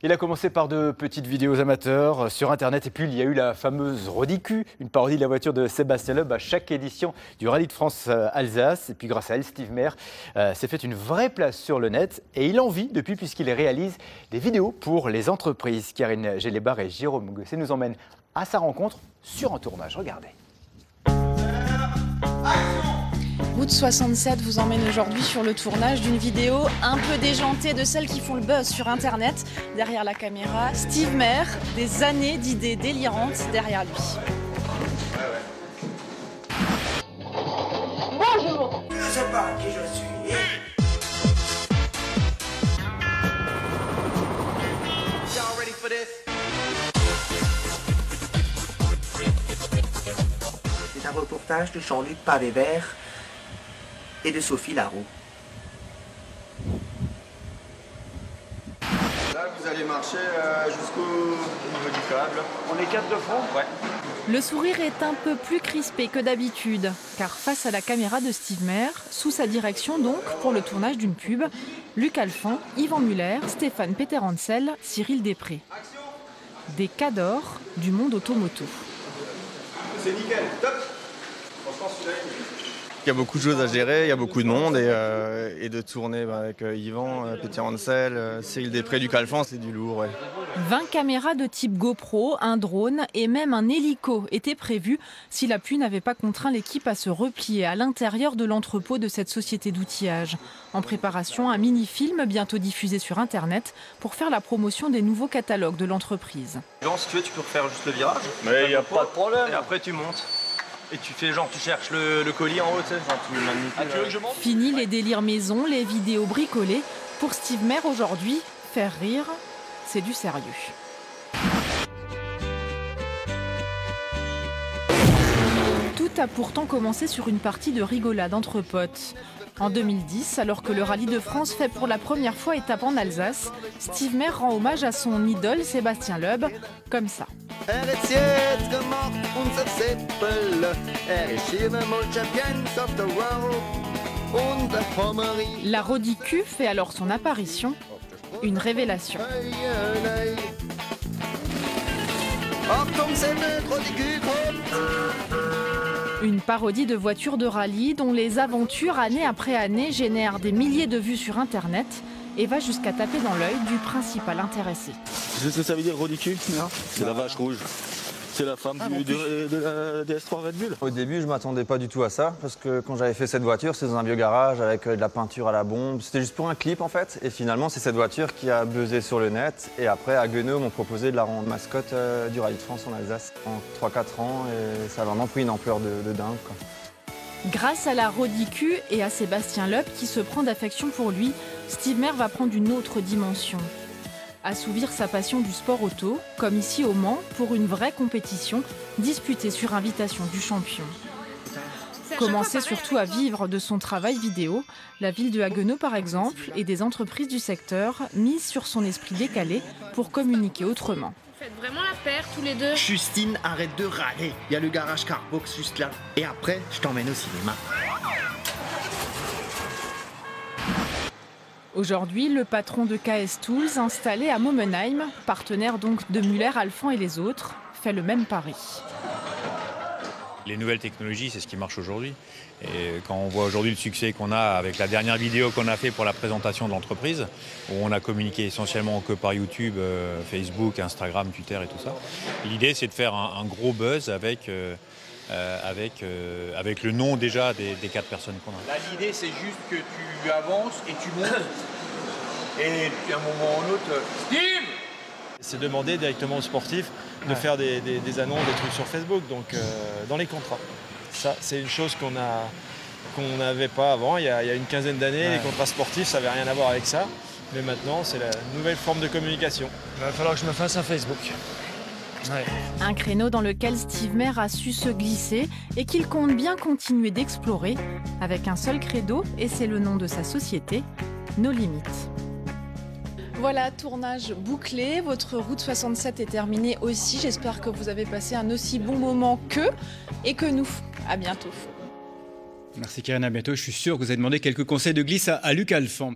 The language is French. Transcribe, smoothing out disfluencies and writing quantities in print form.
Il a commencé par de petites vidéos amateurs sur Internet et puis il y a eu la fameuse Rodicu, une parodie de la voiture de Sébastien Loeb à chaque édition du Rallye de France Alsace. Et puis grâce à elle, Steve Maire s'est fait une vraie place sur le net et il en vit depuis puisqu'il réalise des vidéos pour les entreprises. Karine Gélébar et Jérôme Gosset nous emmènent à sa rencontre sur un tournage. Regardez. Route 67 vous emmène aujourd'hui sur le tournage d'une vidéo un peu déjantée de celles qui font le buzz sur Internet. Derrière la caméra, Steve Maire, des années d'idées délirantes derrière lui. Bonjour. Je ne sais pas qui je suis. Y'all ready for this? C'est un reportage de Jean-Luc Pavé-Vert et de Sophie Larreau. Là, vous allez marcher jusqu'au niveau du câble. On est 4 de front ? Ouais. Le sourire est un peu plus crispé que d'habitude, car face à la caméra de Steve Maire, sous sa direction donc pour le tournage d'une pub, Luc Alphand, Yvan Muller, Stéphane Peter-Hansel, Cyril Després. Des cadors du monde automoto. C'est nickel, top. Franchement, celui-là, il y a beaucoup de choses à gérer, il y a beaucoup de monde et de tourner avec Yvan, Peter-Hansel, Cyril Després, Luc Alphand, c'est du lourd. Ouais. 20 caméras de type GoPro, un drone et même un hélico étaient prévus si la pluie n'avait pas contraint l'équipe à se replier à l'intérieur de l'entrepôt de cette société d'outillage. En préparation, un mini-film bientôt diffusé sur Internet pour faire la promotion des nouveaux catalogues de l'entreprise. Jean, si tu veux, tu peux refaire juste le virage. Mais il n'y a pas de problème. Et après, tu montes. Et tu fais genre, tu cherches le colis en haut, tu sais, genre tu magnifies. Tu veux que je monte ? Fini les délires maison, les vidéos bricolées. Pour Steve Maire aujourd'hui, faire rire, c'est du sérieux. Tout a pourtant commencé sur une partie de rigolade entre potes. En 2010, alors que le Rallye de France fait pour la première fois étape en Alsace, Steve Maire rend hommage à son idole Sébastien Loeb, comme ça. La Rodicu fait alors son apparition, une révélation. Une parodie de voitures de rallye dont les aventures, année après année, génèrent des milliers de vues sur Internet et va jusqu'à taper dans l'œil du principal intéressé. Tu sais ce que ça veut dire, Rodicu? C'est la vache rouge. C'est la femme de la DS3 Red Bull. Au début, je ne m'attendais pas du tout à ça, parce que quand j'avais fait cette voiture, c'était dans un vieux garage avec de la peinture à la bombe. C'était juste pour un clip, en fait. Et finalement, c'est cette voiture qui a buzzé sur le net. Et après, à Gueneux, m'ont proposé de la rendre mascotte du Rallye de France en Alsace en 3-4 ans. Et ça a vraiment pris une ampleur de dingue, quoi. Grâce à la Rodicu et à Sébastien Loeb, qui se prend d'affection pour lui, Steve Maire va prendre une autre dimension. Assouvir sa passion du sport auto, comme ici au Mans, pour une vraie compétition disputée sur invitation du champion. Commencer surtout à vivre de son travail vidéo, la ville de Haguenau par exemple, et des entreprises du secteur misent sur son esprit décalé pour communiquer autrement. Vous faites vraiment la paire tous les deux. Justine, arrête de râler. Il y a le garage Carbox juste là. Et après, je t'emmène au cinéma. Aujourd'hui, le patron de KS Tools, installé à Momenheim, partenaire donc de Muller, Alphand et les autres, fait le même pari. Les nouvelles technologies, c'est ce qui marche aujourd'hui. Et quand on voit aujourd'hui le succès qu'on a avec la dernière vidéo qu'on a fait pour la présentation de l'entreprise, où on a communiqué essentiellement que par YouTube, Facebook, Instagram, Twitter et tout ça, l'idée c'est de faire un gros buzz avec le nom déjà des 4 personnes qu'on a. Là, l'idée, c'est juste que tu avances et tu montes. Et puis, à un moment ou un autre, Steve! C'est demander directement aux sportifs de faire des annonces, des trucs sur Facebook, donc dans les contrats. Ça, c'est une chose qu'on n'avait pas avant. Il y a une quinzaine d'années, les contrats sportifs, ça n'avait rien à voir avec ça. Mais maintenant, c'est la nouvelle forme de communication. Il va falloir que je me fasse un Facebook. Ouais. Un créneau dans lequel Steve Maire a su se glisser et qu'il compte bien continuer d'explorer avec un seul credo, et c'est le nom de sa société, Nos Limites. Voilà, tournage bouclé, votre route 67 est terminée aussi. J'espère que vous avez passé un aussi bon moment qu'eux et que nous. À bientôt. Merci Karine, à bientôt. Je suis sûr que vous avez demandé quelques conseils de glisse à Luc Alphand.